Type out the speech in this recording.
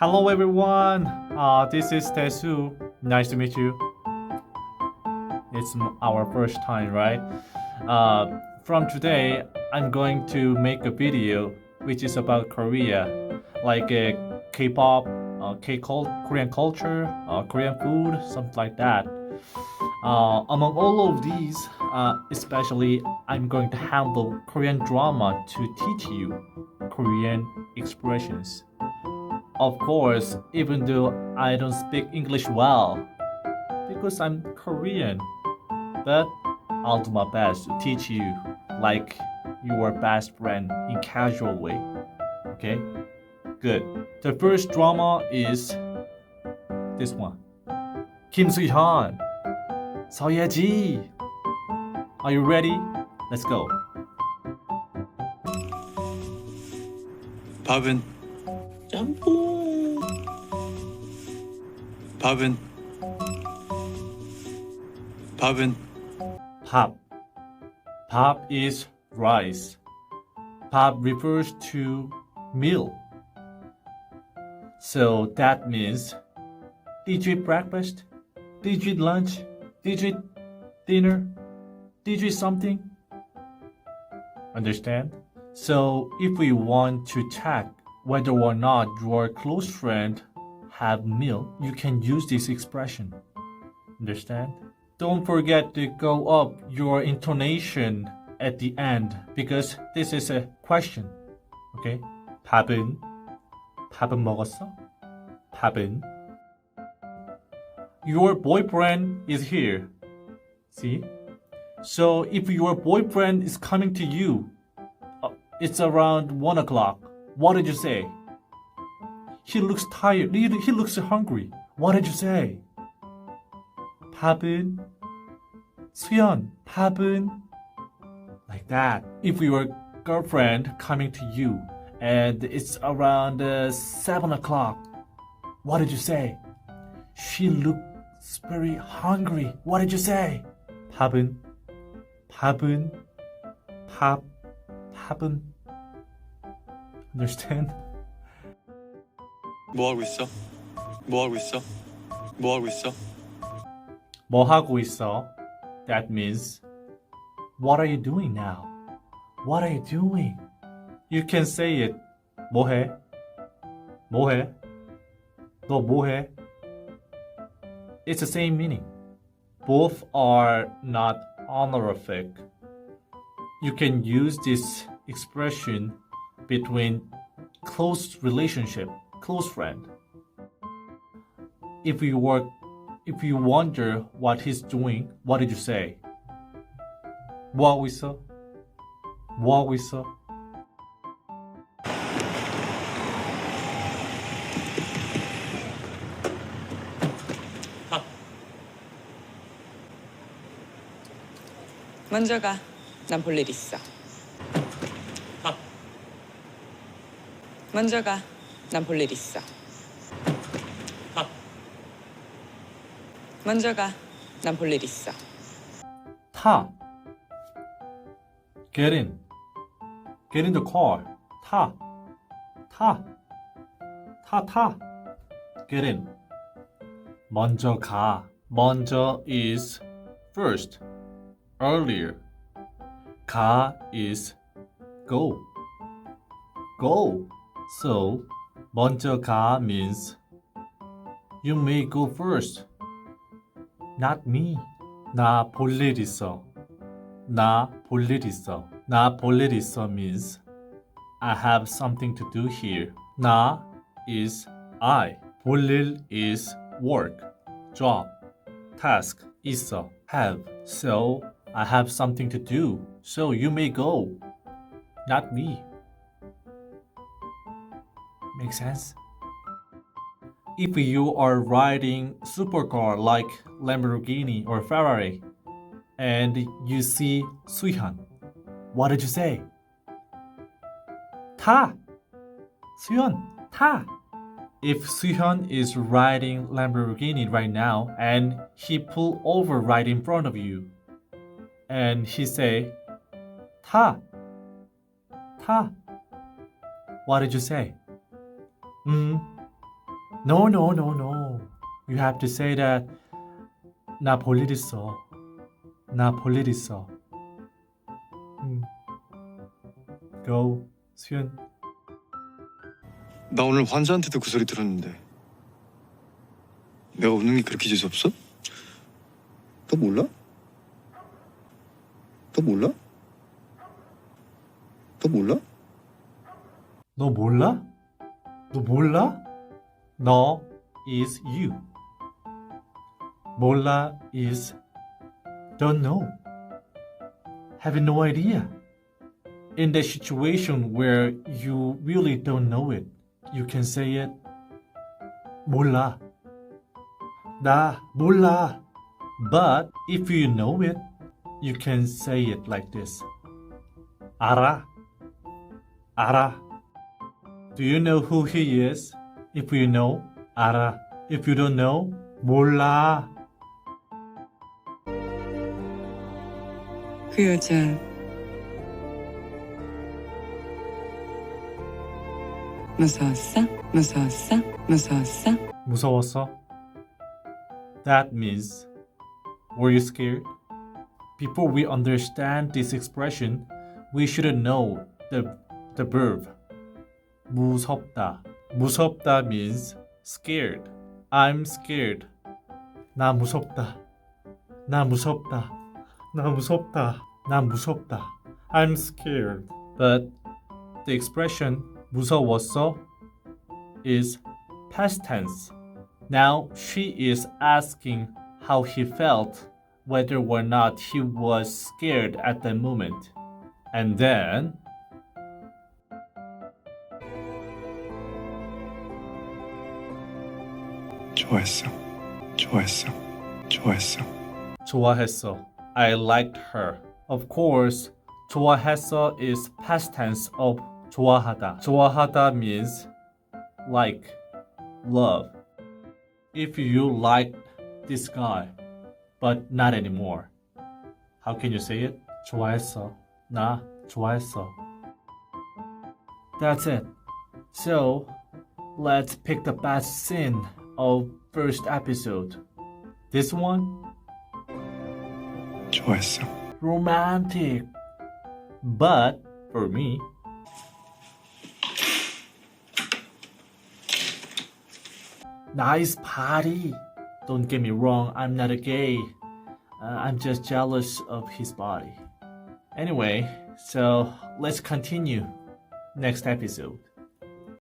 Hello everyone. This is Daesoo. Nice to meet you. It's our first time, right? From today, I'm going to make a video which is about Korea, like K-pop, Korean culture, Korean food, something like that. Among all of these, especially I'm going to handle Korean drama to teach you Korean expressions. Of course, even though I don't speak English well, because I'm Korean, but I'll do my best to teach you like your best friend in casual way. Okay? Good. The first drama is this one. Kim Soo-hyun. 서예지. Are you ready? Let's go. 밥은 짬뽕. 밥은 밥은 Pop. Pop is rice. Pop refers to meal. So that means, did you eat breakfast? Did you eat lunch? Did you eat dinner? Did you eat something? Understand? So if we want to check whether or not your close friend have meal, you can use this expression. Understand? Don't forget to go up your intonation at the end because this is a question. Okay? 밥은 먹었어? 밥은 Your boyfriend is here. See? So if your boyfriend is coming to you, it's around 1 o'clock. What did you say? He looks tired. He looks hungry. What did you say? 밥은? 수연, 밥은? Like that. If your girlfriend coming to you and it's around 7 o'clock, what did you say? She looks very hungry. What did you say? 밥은? 밥은? 밥은? Understand? 뭐 하고 있어? 뭐 하고 있어? 뭐 하고 있어? 뭐 하고 있어? That means, what are you doing now? What are you doing? You can say it. 뭐해? 뭐해? 너 뭐해? It's the same meaning. Both are not honorific. You can use this expression between close relationship, close friend. If you wonder what he's doing, what did you say? 뭐 하고 있어? 뭐 하고 있어? 먼저 가. 난 볼 일 있어. 먼저 가. 난 볼 일 있어. 먼저 가. 난 볼 일 있어. 타. Get in. Get in the car. 타. 타. 타, 타. Get in. 먼저 가. 먼저 is first. Earlier. 가 is go. Go. So, 먼저 가 means you may go first. Not me. 나 볼 일 있어. 나 볼 일 있어. 나 볼 일 있어 means I have something to do here. 나 is I. 볼 일 is work, job, task. 있어, have. So I have something to do. So you may go. Not me. Make sense? If you are riding supercar like Lamborghini or Ferrari and you see Soo-hyun, what did you say? 타! 수현, 타! If Soo-hyun is riding Lamborghini right now and he pull over right in front of you and he say, 타! 타! What did you say? No, no, no, no. You have to say that 나 볼 일 있어. 나 볼 일 있어. Go, 수연. 나 오늘 환자한테도 그 소리 들었는데 내가 웃는 게 그렇게 재수없어? 너 몰라? 너 몰라? 너 몰라? 너 몰라? 너 몰라? 너 is you. 몰라 is don't know. Have no idea. In the situation where you really don't know it, you can say it. 몰라. 나 몰라. But if you know it, you can say it like this. 알아. 알아. Do you know who he is? If you know, 알아. If you don't know, 몰라. 그 여자 무서웠어? 무서웠어? 무서웠어? 무서웠어? That means, were you scared? Before we understand this expression, we should know the verb. 무섭다. 무섭다 means scared. I'm scared. 나 무섭다. 나 무섭다. 나 무섭다. 나 무섭다. I'm scared. But the expression 무서웠어 is past tense. Now she is asking how he felt, whether or not he was scared at the moment. And then 좋아했어. 좋아했어. 좋아했어. 좋아했어. I liked her. Of course, 좋아했어 is past tense of 좋아하다. 좋아하다 means like, love. If you like this guy, but not anymore, how can you say it? 좋아했어. 나 좋아했어. That's it. So, let's pick the best scene of first episode. This one? 좋아했어. Romantic. But for me, nice party. Don't get me wrong, I'm not a gay. I'm just jealous of his body. Anyway, so let's continue next episode.